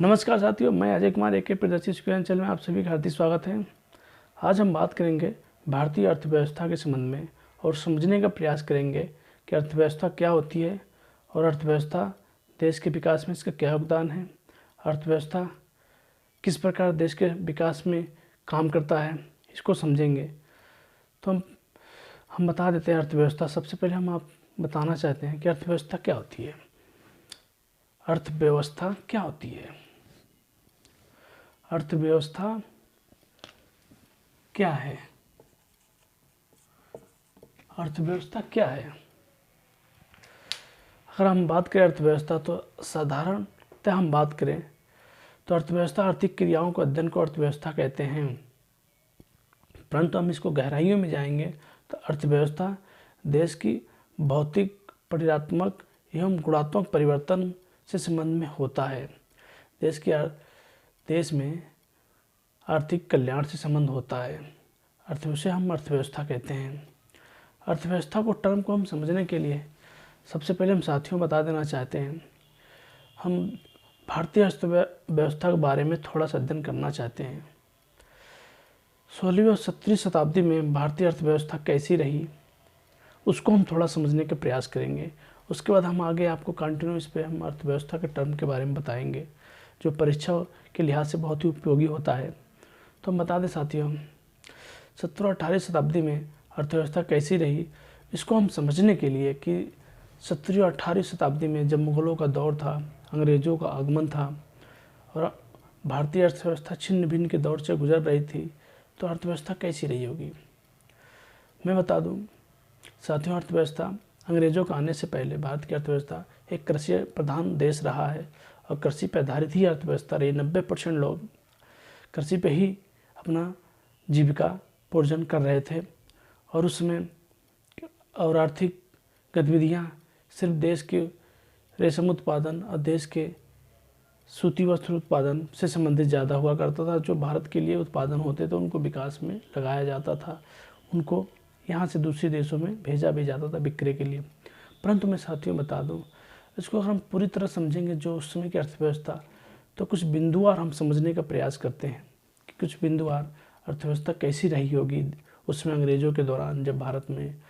नमस्कार साथियों, मैं अजय कुमार एके प्रदर्शित चैनल में आप सभी का हार्दिक स्वागत है। आज हम बात करेंगे भारतीय अर्थव्यवस्था के संबंध में और समझने का प्रयास करेंगे कि अर्थव्यवस्था क्या होती है और अर्थव्यवस्था देश के विकास में इसका क्या योगदान है। अर्थव्यवस्था किस प्रकार देश के विकास में काम करता है, इसको समझेंगे। तो हम बता देते हैं अर्थव्यवस्था। सबसे पहले हम आप बताना चाहते हैं कि अर्थव्यवस्था क्या होती है। अर्थव्यवस्था क्या होती है? अर्थव्यवस्था क्या है? अर्थव्यवस्था क्या है? अगर हम बात करें अर्थव्यवस्था, तो साधारणतः हम बात करें तो अर्थव्यवस्था आर्थिक क्रियाओं को अध्ययन को अर्थव्यवस्था कहते हैं। परंतु हम इसको गहराइयों में जाएंगे तो अर्थव्यवस्था देश की भौतिक, परिणात्मक एवं गुणात्मक परिवर्तन से संबंध में होता है। देश में आर्थिक कल्याण से संबंध होता है। अर्थव्यवस्था हम अर्थव्यवस्था कहते हैं। अर्थव्यवस्था को टर्म को हम समझने के लिए सबसे पहले हम साथियों बता देना चाहते हैं, हम भारतीय अर्थव्यवस्था के बारे में थोड़ा सा अध्ययन करना चाहते हैं। 16वीं और 17वीं शताब्दी में भारतीय अर्थव्यवस्था कैसी रही, उसको हम थोड़ा समझने का प्रयास करेंगे। उसके बाद हम आगे आपको कंटिन्यू इस पर हम अर्थव्यवस्था के टर्म के बारे में बताएंगे, जो परीक्षा के लिहाज से बहुत ही उपयोगी होता है। तो हम बता दें साथियों, 17 और 18वीं शताब्दी में अर्थव्यवस्था कैसी रही, इसको हम समझने के लिए कि 17वीं और 18वीं शताब्दी में जब मुग़लों का दौर था, अंग्रेज़ों का आगमन था और भारतीय अर्थव्यवस्था छिन्न भिन्न के दौर से गुजर रही थी, तो अर्थव्यवस्था कैसी रही होगी। मैं बता दूं साथियों, अर्थव्यवस्था अंग्रेज़ों के आने से पहले भारत की अर्थव्यवस्था एक कृषि प्रधान देश रहा है और कृषि पर आधारित ही अर्थव्यवस्था रही। 90% लोग कृषि पे ही अपना जीविकोपार्जन कर रहे थे और उसमें और आर्थिक गतिविधियाँ सिर्फ देश के रेशम उत्पादन और देश के सूती वस्त्र उत्पादन से संबंधित ज़्यादा हुआ करता था। जो भारत के लिए उत्पादन होते थे उनको विकास में लगाया जाता था, उनको यहाँ से दूसरे देशों में भेजा भी जाता था बिक्री के लिए। परंतु मैं साथियों बता दूं, इसको अगर हम पूरी तरह समझेंगे जो उस समय की अर्थव्यवस्था, तो कुछ बिंदुवार हम समझने का प्रयास करते हैं कि कुछ बिंदुवार अर्थव्यवस्था कैसी रही होगी उसमें अंग्रेज़ों के दौरान, जब भारत में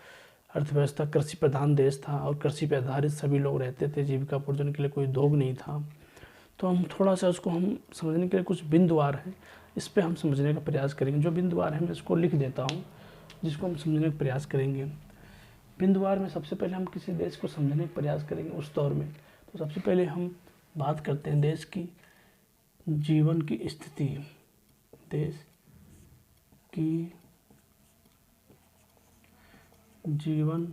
अर्थव्यवस्था कृषि प्रधान देश था और कृषि पर आधारित सभी लोग रहते थे, जीविकोपार्जन के लिए कोई उद्योग नहीं था। तो हम थोड़ा सा उसको हम समझने के लिए कुछ बिंदुवार हैं, इस पर हम समझने का प्रयास करेंगे। जो बिंदुवार है मैं इसको लिख देता हूँ, जिसको हम समझने का प्रयास करेंगे। बिंदुवार में सबसे पहले हम किसी देश को समझने का प्रयास करेंगे उस दौर में। तो सबसे पहले हम बात करते हैं देश की जीवन की स्थिति। देश की जीवन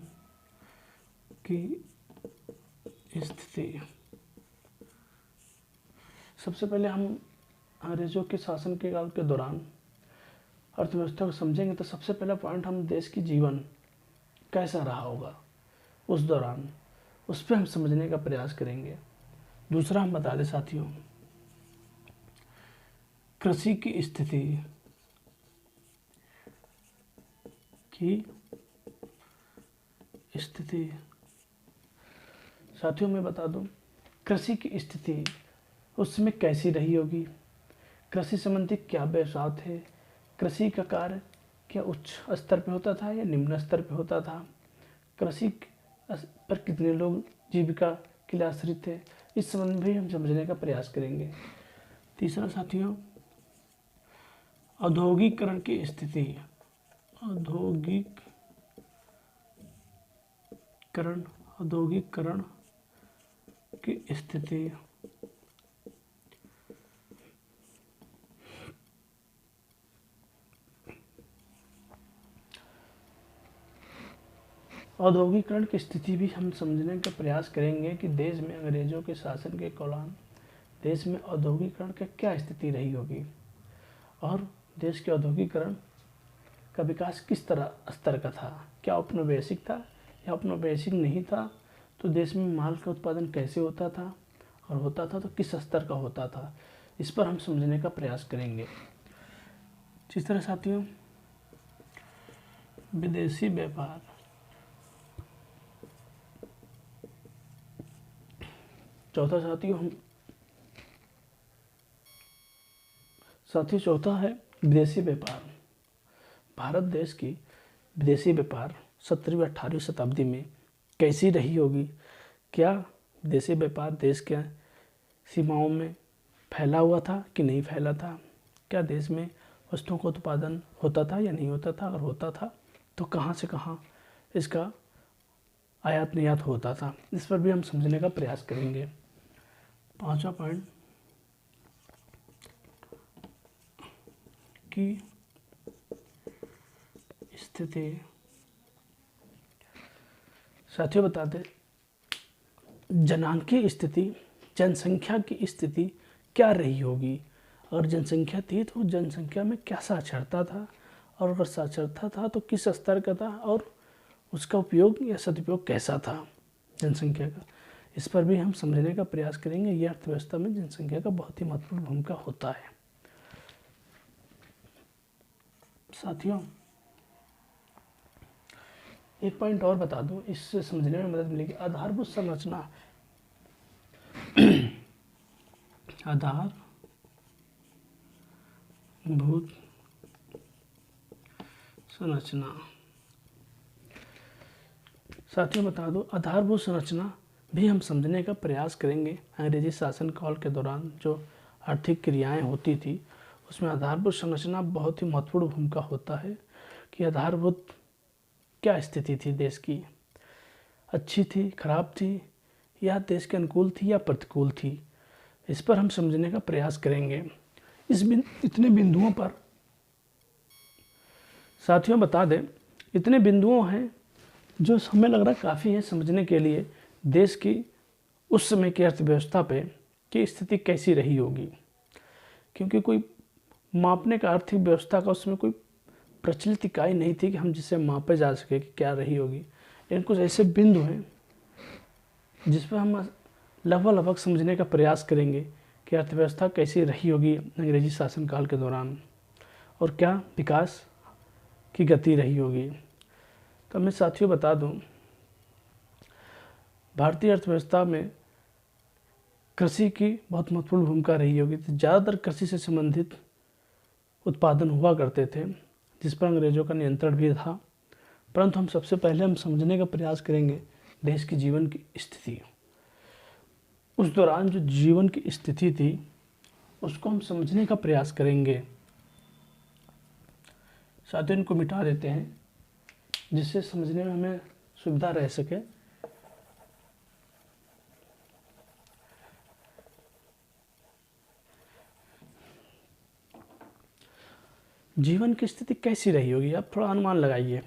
की स्थिति। सबसे पहले हम अंग्रेज़ों के शासन के काल के दौरान अर्थव्यवस्था को समझेंगे तो सबसे पहला पॉइंट हम देश की जीवन कैसा रहा होगा उस दौरान, उस पर हम समझने का प्रयास करेंगे। दूसरा हम बता दें साथियों, कृषि की स्थिति साथियों मैं बता दूं, कृषि की स्थिति उस समय कैसी रही होगी, कृषि संबंधी क्या व्यवसाय थे, कृषि का कार्य क्या उच्च स्तर पे होता था या निम्न स्तर पे होता था, कृषि पर कितने लोग जीविका के लिए आश्रित थे, इस संबंध में भी हम समझने का प्रयास करेंगे। तीसरा साथियों, औद्योगिकरण की स्थिति। औद्योगिकरण की स्थिति। औद्योगिकरण की स्थिति भी हम समझने का प्रयास करेंगे कि देश में अंग्रेज़ों के शासन के दौरान देश में औद्योगिकरण की क्या स्थिति रही होगी और देश के औद्योगिकरण का विकास किस तरह स्तर का था, क्या औपनिवेशिक था या औपनिवेशिक नहीं था, तो देश में माल का उत्पादन कैसे होता था और होता था तो किस स्तर का होता था, इस पर हम समझने का प्रयास करेंगे। जिस तरह साथियों, विदेशी व्यापार। चौथा साथियों, हम साथियों, चौथा है विदेशी व्यापार। भारत देश की विदेशी व्यापार 17वीं 18वीं शताब्दी में कैसी रही होगी? क्या विदेशी व्यापार देश के सीमाओं में फैला हुआ था कि नहीं फैला था? क्या देश में वस्तुओं का उत्पादन होता था या नहीं होता था? अगर होता था तो कहाँ से कहाँ इसका आयात निर्यात होता था? इस पर भी हम समझने का प्रयास करेंगे। 5वां पॉइंट की स्थिति। साथियों, बता दें जनांकीय स्थिति, जनसंख्या की स्थिति क्या रही होगी? अगर जनसंख्या थी तो जनसंख्या में क्या साक्षरता था, और अगर साक्षरता था तो किस स्तर का था, और उसका उपयोग या सदुपयोग कैसा था जनसंख्या का? इस पर भी हम समझने का प्रयास करेंगे। यह अर्थव्यवस्था में जनसंख्या का बहुत ही महत्वपूर्ण भूमिका होता है। साथियों, एक पॉइंट और बता दूं, इससे समझने में मदद मिलेगी। आधारभूत संरचना। आधारभूत संरचना। साथियों, बता दो आधारभूत संरचना भी हम समझने का प्रयास करेंगे। अंग्रेजी शासन काल के दौरान जो आर्थिक क्रियाएं होती थी उसमें आधारभूत संरचना बहुत ही महत्वपूर्ण भूमिका होता है कि आधारभूत क्या स्थिति थी देश की, अच्छी थी, खराब थी, या देश के अनुकूल थी या प्रतिकूल थी। इस पर हम समझने का प्रयास करेंगे। इतने बिंदुओं पर साथियों बता दें, इतने बिंदुओं हैं जो हमें लग रहा काफ़ी है समझने के लिए देश की उस समय की अर्थव्यवस्था पे की स्थिति कैसी रही होगी। क्योंकि कोई मापने का आर्थिक व्यवस्था का उसमें कोई प्रचलित इकाई नहीं थी कि हम जिसे मापे जा सके कि क्या रही होगी। लेकिन कुछ ऐसे बिंदु हैं जिस पर हम लगभग समझने का प्रयास करेंगे कि अर्थव्यवस्था कैसी रही होगी अंग्रेजी शासनकाल के दौरान, और क्या विकास की गति रही होगी। तो मैं साथियों बता दूं, भारतीय अर्थव्यवस्था में कृषि की बहुत महत्वपूर्ण भूमिका रही होगी। तो ज़्यादातर कृषि से संबंधित उत्पादन हुआ करते थे, जिस पर अंग्रेज़ों का नियंत्रण भी था। परंतु हम सबसे पहले हम समझने का प्रयास करेंगे देश की जीवन की स्थिति। उस दौरान जो जीवन की स्थिति थी उसको हम समझने का प्रयास करेंगे। साथियों, इनको मिटा देते हैं जिससे समझने में हमें सुविधा रह सके। जीवन की स्थिति कैसी रही होगी, आप थोड़ा अनुमान लगाइए।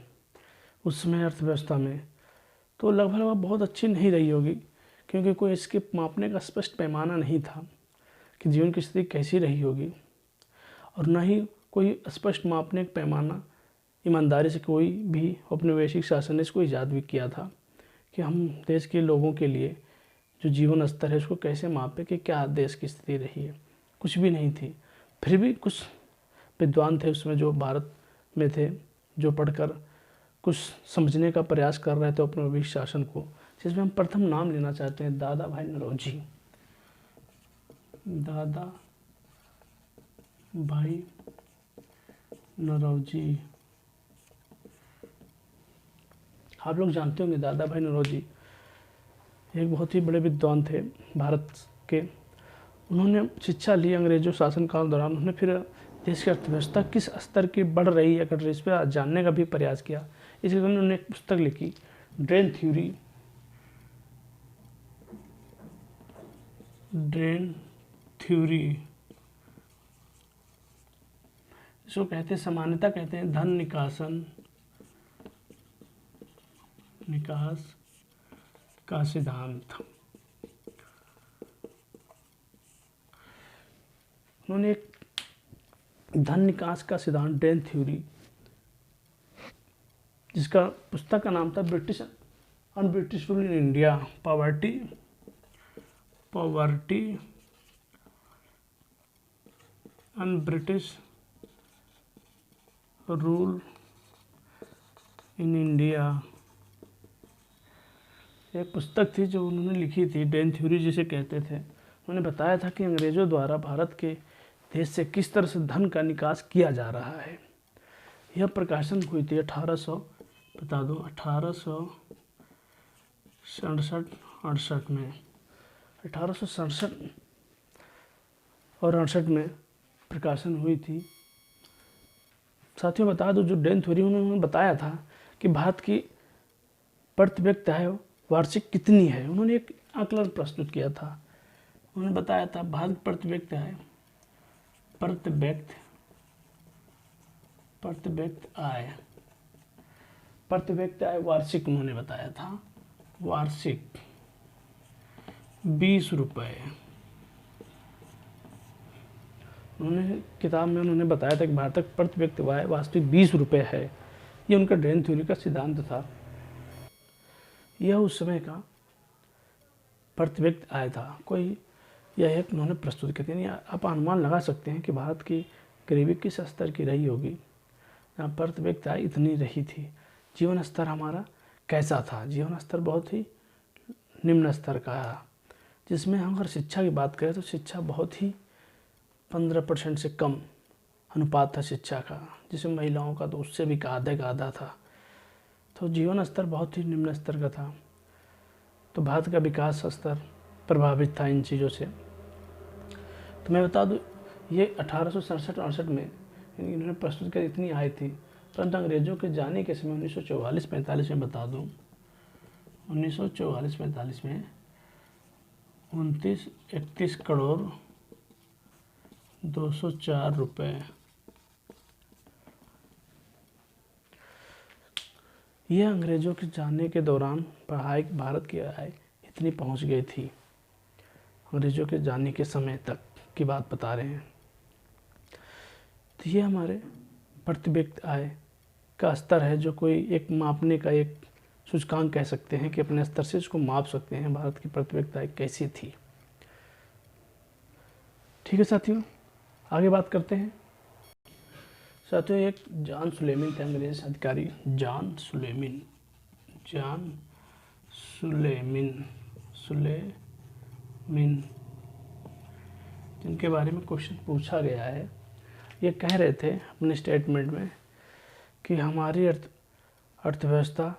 उस समय अर्थव्यवस्था में तो लगभग बहुत अच्छी नहीं रही होगी, क्योंकि कोई इसके मापने का स्पष्ट पैमाना नहीं था कि जीवन की स्थिति कैसी रही होगी, और न ही कोई स्पष्ट मापने का पैमाना ईमानदारी से कोई भी औपनिवेशिक शासन ने इसको ईजाद भी किया था कि हम देश के लोगों के लिए जो जीवन स्तर है उसको कैसे मापें कि क्या देश की स्थिति रही है। कुछ भी नहीं थी। फिर भी कुछ विद्वान थे उसमें जो भारत में थे, जो पढ़कर कुछ समझने का प्रयास कर रहे थे औपनिवेशिक शासन को, जिसमें हम प्रथम नाम लेना चाहते हैं दादा भाई नौरोजी। दादा भाई नौरोजी, आप लोग जानते होंगे दादा भाई नौरोजी एक बहुत ही बड़े विद्वान थे भारत के। उन्होंने शिक्षा ली अंग्रेजों शासनकाल दौरान। उन्होंने फिर देश की अर्थव्यवस्था किस स्तर की बढ़ रही है घट रही, इस पर जानने का भी प्रयास किया। इसके लिए उन्होंने एक पुस्तक लिखी, ड्रेन थ्योरी। ड्रेन थ्योरी इसको कहते हैं, सामान्यतः कहते हैं धन निकास का सिद्धांत। उन्होंने एक धन निकास का सिद्धांत, ड्रेन थ्योरी, जिसका पुस्तक का नाम था British rule in India, poverty and British rule in India. एक पुस्तक थी जो उन्होंने लिखी थी, ड्रेन थ्योरी जिसे कहते थे। उन्होंने बताया था कि अंग्रेज़ों द्वारा भारत के देश से किस तरह से धन का निकास किया जा रहा है। यह प्रकाशन हुई थी 1800 बता दो 1867-68 में। 1867 और 68 में प्रकाशन हुई थी। साथियों बता दो, जो डेन थ्योरी उन्होंने बताया था कि भारत की प्रति व्यक्ति आय वार्षिक कितनी है, उन्होंने एक आकलन प्रस्तुत किया था। उन्होंने बताया था भारत प्रति व्यक्ति आय प्रति व्यक्ति आय वार्षिक उन्होंने बताया था, वार्षिक 20 रुपये। उन्होंने किताब में उन्होंने बताया था कि भारत तक प्रति व्यक्ति आय वास्तविक 20 रुपये है। ये उनका डेन थ्योरी का सिद्धांत था। यह उस समय का प्रति व्यक्ति आय था। कोई यह एक उन्होंने प्रस्तुत किया। यानी आप अनुमान लगा सकते हैं कि भारत की गरीबी किस स्तर की रही होगी, जहाँ प्रति व्यक्ति आय इतनी रही थी। जीवन स्तर हमारा कैसा था? जीवन स्तर बहुत ही निम्न स्तर का है, जिसमें हम अगर शिक्षा की बात करें तो शिक्षा बहुत ही 15% से कम अनुपात था शिक्षा का, जिसमें महिलाओं का तो उससे भी आधे का आधा था। तो जीवन स्तर बहुत ही निम्न स्तर का था। तो भारत का विकास स्तर प्रभावित था इन चीज़ों से। तो मैं बता दूं, ये 1867-68 में इन्होंने प्रस्तुत कर इतनी आय थी, परंतु अंग्रेजों के जाने के समय 1944-45 में बता दूं, 1944-45 में 29-31 करोड़ 204 रुपये। यह अंग्रेजों के जाने के दौरान पढ़ाई भारत की आय इतनी पहुंच गई थी। अंग्रेजों के जाने के समय तक की बात बता रहे हैं। तो ये हमारे प्रति व्यक्ति आय का स्तर है, जो कोई एक मापने का एक सूचकांक कह सकते हैं कि अपने स्तर से इसको माप सकते हैं भारत की प्रति व्यक्ति आय कैसी थी। ठीक है साथियों, आगे बात करते हैं। साथियों, एक जॉन सुलेमिन थे, अंग्रेज अधिकारी जॉन सुलेमिन जिनके बारे में क्वेश्चन पूछा गया है। ये कह रहे थे अपने स्टेटमेंट में कि हमारी अर्थव्यवस्था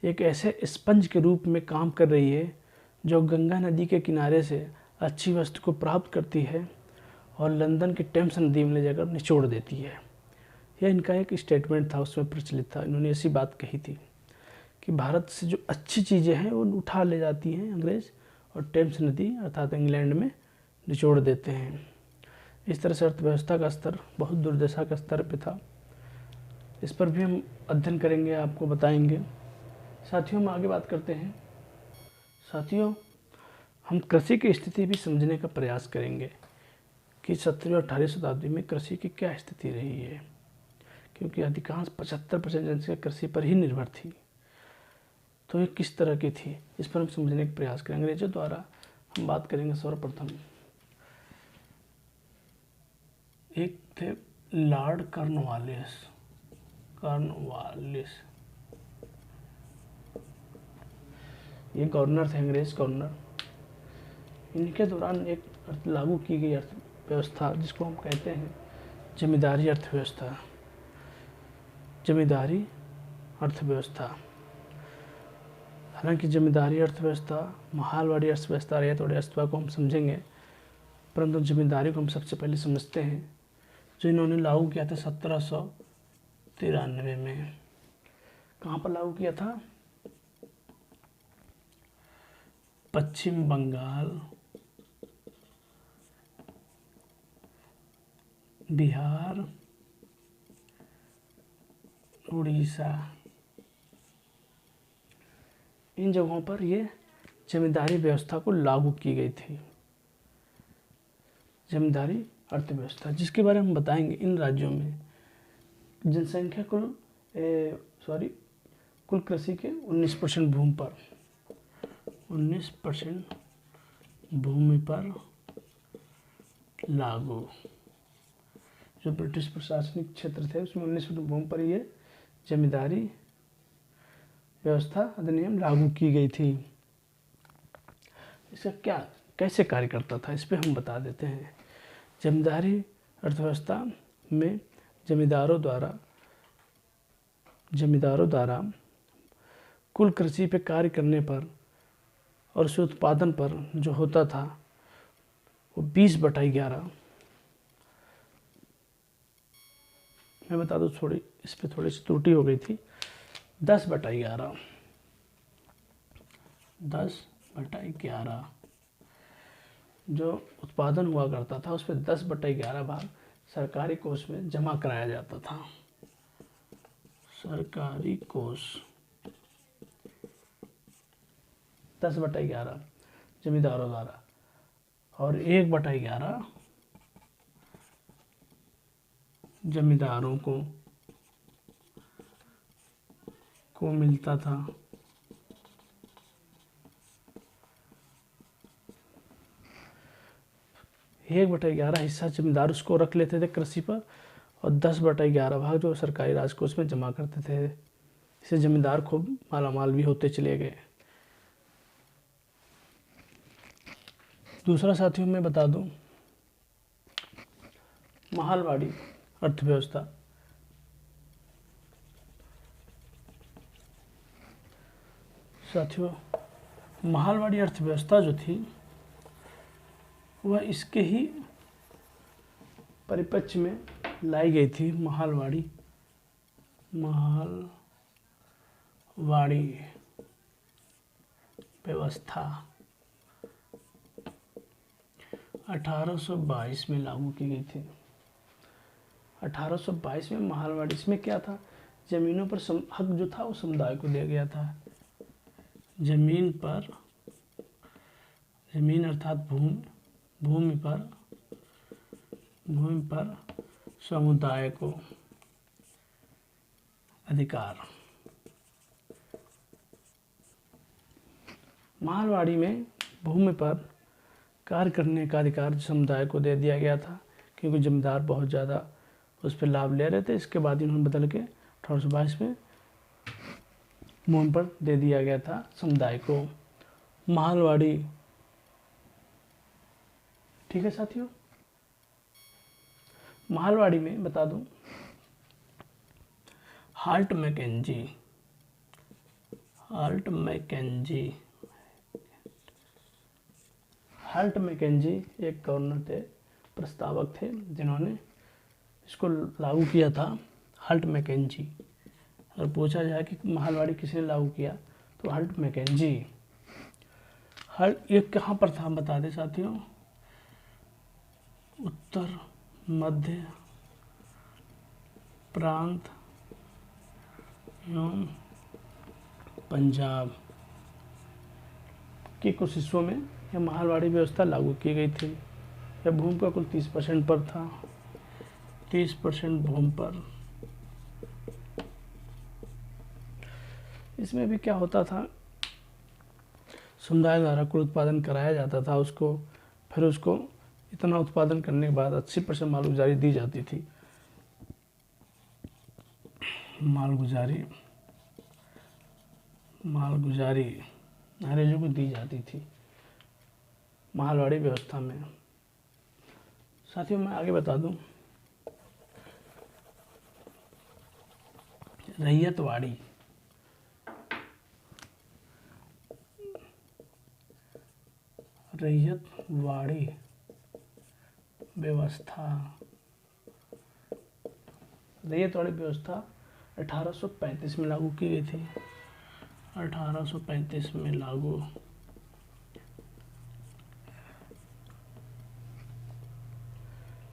एक ऐसे स्पंज के रूप में काम कर रही है जो गंगा नदी के किनारे से अच्छी वस्तु को प्राप्त करती है और लंदन की टेम्स नदी में ले जाकर निचोड़ देती है। यह इनका एक स्टेटमेंट था, उसमें प्रचलित था। इन्होंने ऐसी बात कही थी कि भारत से जो अच्छी चीज़ें हैं वो उठा ले जाती हैं अंग्रेज़ और टेम्स नदी अर्थात इंग्लैंड में निचोड़ देते हैं। इस तरह से अर्थव्यवस्था का स्तर बहुत दुर्दशा का स्तर पे था। इस पर भी हम अध्ययन करेंगे, आपको बताएंगे। साथियों, हम आगे बात करते हैं। साथियों, हम कृषि की स्थिति भी समझने का प्रयास करेंगे कि 17वीं और 18वीं शताब्दी में कृषि की क्या स्थिति रही है, क्योंकि अधिकांश 75% जनसंख्या कृषि पर ही निर्भर थी। तो ये किस तरह की थी, इस पर हम समझने का प्रयास करेंगे। अंग्रेजों द्वारा हम बात करेंगे। सर्वप्रथम एक थे लॉर्ड कॉर्नवालिस। ये गवर्नर थे, अंग्रेज गवर्नर। इनके दौरान एक लागू की गई अर्थव्यवस्था जिसको हम कहते हैं जमींदारी अर्थव्यवस्था। जमींदारी अर्थव्यवस्था, हालांकि जमींदारी अर्थव्यवस्था माहलवाड़ी अर्थव्यवस्था, रेतवाड़ी अर्थव्यवस्था को हम समझेंगे, परंतु जमींदारी को हम सबसे पहले समझते हैं, जो इन्होंने लागू किया था 1793 में। कहाँ पर लागू किया था? पश्चिम बंगाल, बिहार, उड़ीसा, इन जगहों पर ये जमींदारी व्यवस्था को लागू की गई थी। जमींदारी अर्थव्यवस्था, जिसके बारे में हम बताएंगे। इन राज्यों में जनसंख्या कुल कृषि के 19% भूमि पर 19% भूमि पर लागू। जो ब्रिटिश प्रशासनिक क्षेत्र थे उसमें 19% भूमि पर ये जमींदारी व्यवस्था अधिनियम लागू की गई थी। इसका क्या कैसे कार्य करता था, इस पर हम बता देते हैं। जमींदारी अर्थव्यवस्था में जमींदारों द्वारा कुल कृषि पे कार्य करने पर और उसके उत्पादन पर जो होता था वो 20/11। मैं बता दूँ, थोड़ी इस पर थोड़ी सी त्रुटि हो गई थी। 10/11, 10/11 जो उत्पादन हुआ करता था उस पर 10/11 भाग सरकारी कोष में जमा कराया जाता था। सरकारी कोष 10/11 जमींदारों द्वारा, और 1/11 जमींदारों को मिलता था। एक 1/11 हिस्सा जमींदार उसको रख लेते थे कृषि पर, और 10/11 भाग जो सरकारी राजकोष में जमा करते थे। इससे जमींदार खूब मालामाल भी होते चले गए। दूसरा साथियों मैं बता दूं, माहलवाड़ी अर्थव्यवस्था। साथियों, माहलवाड़ी अर्थव्यवस्था जो थी वह इसके ही परिप्रेक्ष्य में लाई गई थी। माहलवाड़ी व्यवस्था 1822 में लागू की गई थी। 1822 में माहलवाड़ी, इसमें क्या था, जमीनों पर हक जो था वो समुदाय को दिया गया था। जमीन अर्थात भूमि पर समुदाय को अधिकार। माहलवाड़ी में भूमि पर कार्य करने का अधिकार समुदाय को दे दिया गया था, क्योंकि जमींदार बहुत ज़्यादा उस पर लाभ ले रहे थे। इसके बाद इन्होंने बदल के 1822 में भूमि पर दे दिया गया था समुदाय को। माहलवाड़ी, ठीक है साथियों। माहलवाड़ी में बता दूं, हाल्ट मैकेंजी एक गवर्नर थे, प्रस्तावक थे, जिन्होंने इसको लागू किया था। Holt Mackenzie. अगर पूछा जाए कि माहलवाड़ी किसने लागू किया तो हाल्ट मैकेंजी। ये कहाँ पर था बता दें साथियों, उत्तर मध्य प्रांत एवं पंजाब के कुछ हिस्सों में यह माहलवाड़ी व्यवस्था लागू की गई थी। यह भूमि का कुल 30% पर था। 30% भूमि पर। इसमें भी क्या होता था, समुदाय द्वारा कुल उत्पादन कराया जाता था उसको, फिर उसको इतना उत्पादन करने के बाद 80% मालगुजारी दी जाती थी। मालगुजारी अंग्रेजों को दी जाती थी माहलवाड़ी व्यवस्था में। साथियों मैं आगे बता दूं, रैयतवाड़ी व्यवस्था। रैयतवाड़ी व्यवस्था 1835 में लागू की गई थी। 1835 में लागू।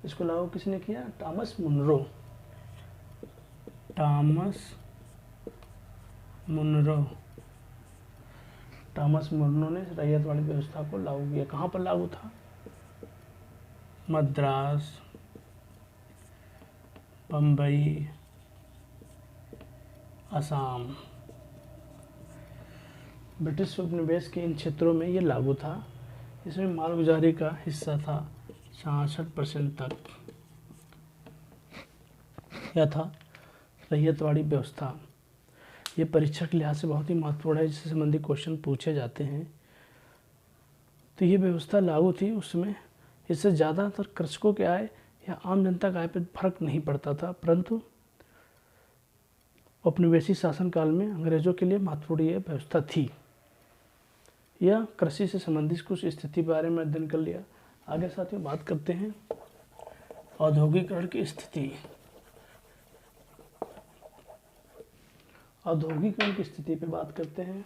इसको लागू किसने किया? टॉमस मुनरो ने रैयतवाड़ी व्यवस्था को लागू किया। कहाँ पर लागू था? मद्रास, बम्बई, असम। ब्रिटिश उपनिवेश के इन क्षेत्रों में ये लागू था। इसमें मालगुजारी का हिस्सा था 66% तक। क्या था? रैयतवाड़ी व्यवस्था। ये परीक्षा के लिहाज से बहुत ही महत्वपूर्ण है, जिससे संबंधित क्वेश्चन पूछे जाते हैं। तो ये व्यवस्था लागू थी उसमें। इससे ज़्यादातर कृषकों के आय या आम जनता का आय पर फर्क नहीं पड़ता था, परंतु औपनिवेशिक शासन काल में अंग्रेजों के लिए महत्वपूर्ण यह व्यवस्था थी। यह कृषि से संबंधित कुछ स्थिति के बारे में अध्ययन कर लिया। आगे साथियों बात करते हैं औद्योगिकरण की स्थिति। औद्योगिकरण की स्थिति पे बात करते हैं।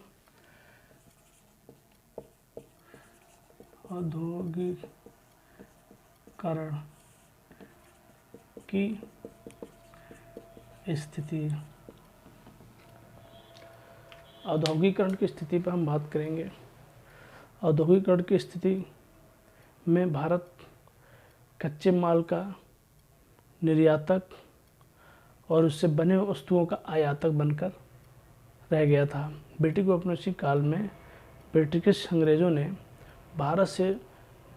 औद्योगिकरण की स्थिति, औद्योगिकरण की स्थिति पर हम बात करेंगे। औद्योगिकरण की स्थिति में भारत कच्चे माल का निर्यातक और उससे बने वस्तुओं का आयातक बनकर रह गया था। ब्रिटिश औपनिवेशिक काल में ब्रिटिश अंग्रेज़ों ने भारत से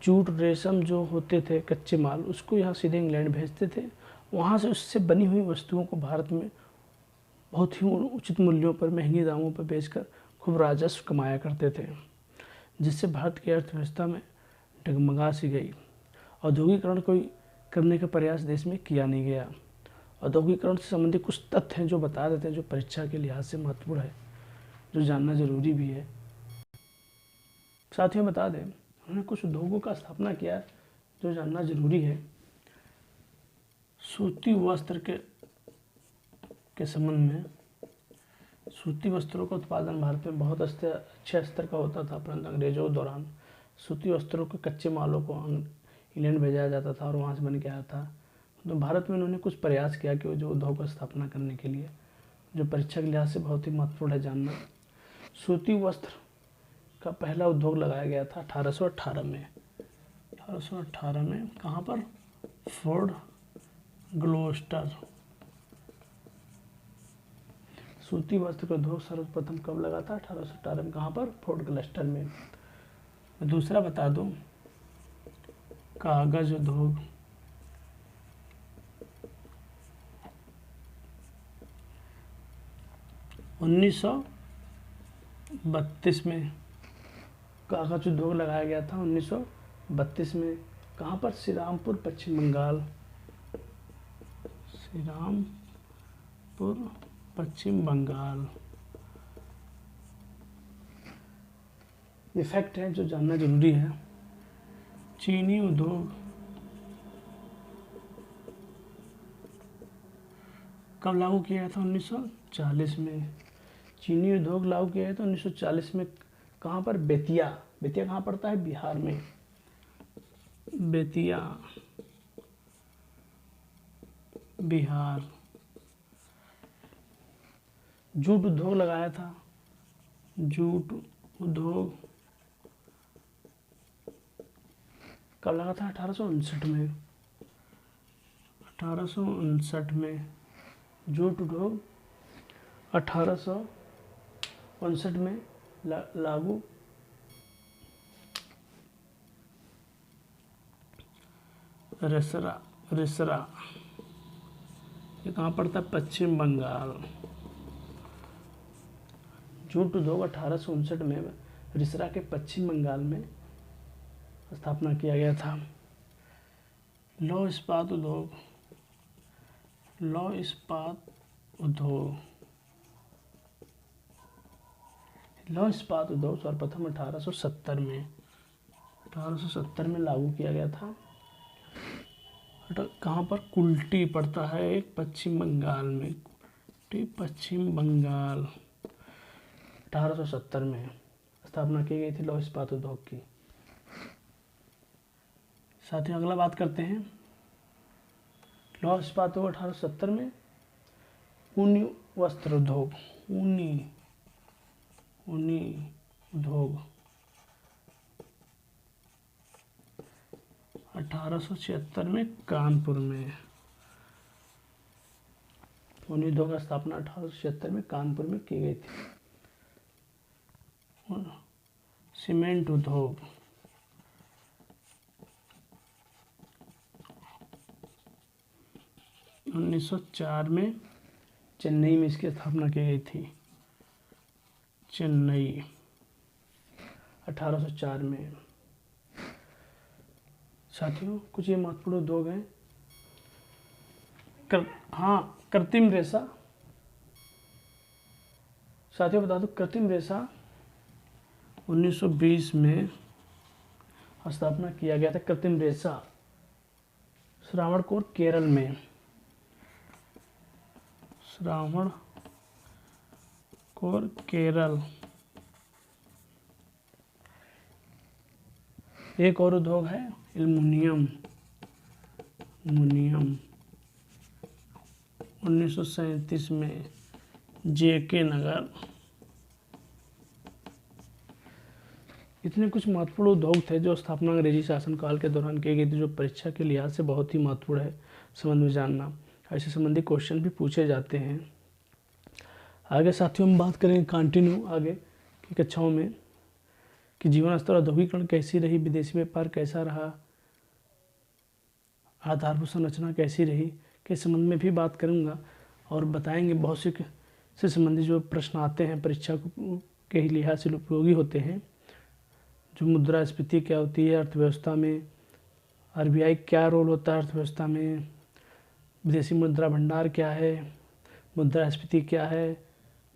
जूट, रेशम जो होते थे कच्चे माल, उसको यहाँ सीधे इंग्लैंड भेजते थे। वहाँ से उससे बनी हुई वस्तुओं को भारत में बहुत ही उचित मूल्यों पर, महंगे दामों पर बेचकर खूब राजस्व कमाया करते थे, जिससे भारत की अर्थव्यवस्था में डगमगा सी गई। औद्योगिकरण कोई करने का प्रयास देश में किया नहीं गया। औद्योगिकरण से संबंधित कुछ तथ्य हैं जो बता देते हैं, जो परीक्षा के लिहाज से महत्वपूर्ण है, जो जानना जरूरी भी है। साथियों बता दें, उन्होंने कुछ उद्योगों का स्थापना किया जो जानना जरूरी है। सूती वस्त्र के संबंध में, सूती वस्त्रों का उत्पादन भारत में बहुत अच्छे स्तर का होता था, परंतु अंग्रेजों के दौरान सूती वस्त्रों के कच्चे मालों को इंग्लैंड भेजा जाता था और वहाँ से बन के आया था। तो भारत में उन्होंने कुछ प्रयास किया कि जो उद्योग का स्थापना करने के लिए, जो परीक्षा के लिहाज से बहुत ही महत्वपूर्ण है जानना। सूती वस्त्र का पहला उद्योग लगाया गया था 1818 में। 1818 में कहाँ पर? Fort Gloucester. सूती वस्त्र का उद्योग सर्वप्रथम कब लगा था? 1818 में। कहाँ पर? फोर्ट ग्लोस्टर में। दूसरा बता दूं, कागज उद्योग। उन्नीस सौ 32 में कागज उद्योग लगाया गया था। 1932 में। कहाँ पर? श्रीरामपुर, पश्चिम बंगाल। श्रीरामपुर, पश्चिम बंगाल। ये फैक्ट है जो जानना जरूरी है। चीनी उद्योग कब लागू किया गया था? 1940 में। चीनी उद्योग लागू किया गया था 1940 में। कहाँ पर? बेतिया। बेतिया कहाँ पड़ता है? बिहार में। बेतिया, बिहार। जूट उद्योग लगाया था। जूट उद्योग कब लगा था? 1859 में। 1859 में जूट उद्योग 1859 में लागू। रिसरा ये कहाँ पड़ता है? पश्चिम बंगाल। जूट उद्योग 1859 में रिसरा के पश्चिम बंगाल में स्थापना किया गया था। लौह इस्पात उद्योग। लौह इस्पात उद्योग सर्वप्रथम 1870 में लागू किया गया था। कहाँ पर? कुल्टी पड़ता है एक, पश्चिम बंगाल में। पश्चिम बंगाल। 1870 में स्थापना की गई थी लौह इस्पात उद्योग की। साथ ही अगला बात करते हैं, लौह इस्पात उद्योग 1870 में। ऊनी वस्त्र उद्योग, ऊनी उद्योग 1876 में कानपुर में। ऊनी उद्योग का स्थापना 1876 में कानपुर में की गई थी। सीमेंट उद्योग 1904 में चेन्नई में इसकी स्थापना की गई थी। चेन्नई 1804 में। साथियों कुछ ये महत्वपूर्ण उद्योग हैं कृत्रिम रेशा, साथियों बता दो कृत्रिम रेशा 1920 में स्थापना किया गया था। कृत्रिम रेशा श्रावणकोर केरल में, श्रावणकोर केरल। एक और उद्योग है एल्युमिनियम, 1937 में JK नगर। इतने कुछ महत्वपूर्ण उद्योग थे जो स्थापना अंग्रेजी शासनकाल के दौरान की गई थी, जो परीक्षा के लिहाज से बहुत ही महत्वपूर्ण है संबंध में जानना। ऐसे संबंधी क्वेश्चन भी पूछे जाते हैं। आगे साथियों हम बात करेंगे कंटिन्यू आगे की कक्षाओं में कि जीवन स्तर औद्योगिकरण कैसी रही, विदेशी व्यापार कैसा रहा, आधारभूत संरचना कैसी रही के संबंध में भी बात करूंगा और बताएंगे बहुत से संबंधी जो प्रश्न आते हैं परीक्षा के लिहाज से उपयोगी होते हैं। जो मुद्रास्फीति क्या होती है अर्थव्यवस्था में, RBI क्या रोल होता है अर्थव्यवस्था में, विदेशी मुद्रा भंडार क्या है, मुद्रास्फीति क्या है,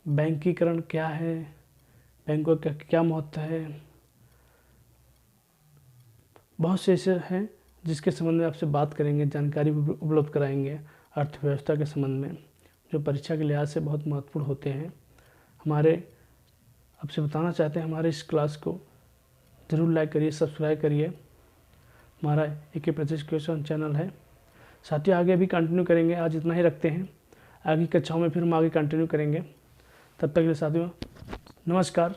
बैंकीकरण क्या है, बैंकों का क्या महत्व है, बहुत से ऐसे हैं जिसके संबंध में आपसे बात करेंगे, जानकारी उपलब्ध कराएंगे अर्थव्यवस्था के संबंध में, जो परीक्षा के लिहाज से बहुत महत्वपूर्ण होते हैं। हमारे आपसे बताना चाहते हैं हमारे इस क्लास को ज़रूर लाइक करिए, सब्सक्राइब करिए। हमारा AK प्रतिश क्वेश्चन चैनल है। साथियों आगे भी कंटिन्यू करेंगे, आज इतना ही रखते हैं, आगे कक्षाओं में फिर हम आगे कंटिन्यू करेंगे। तब तक के लिए साथियों नमस्कार।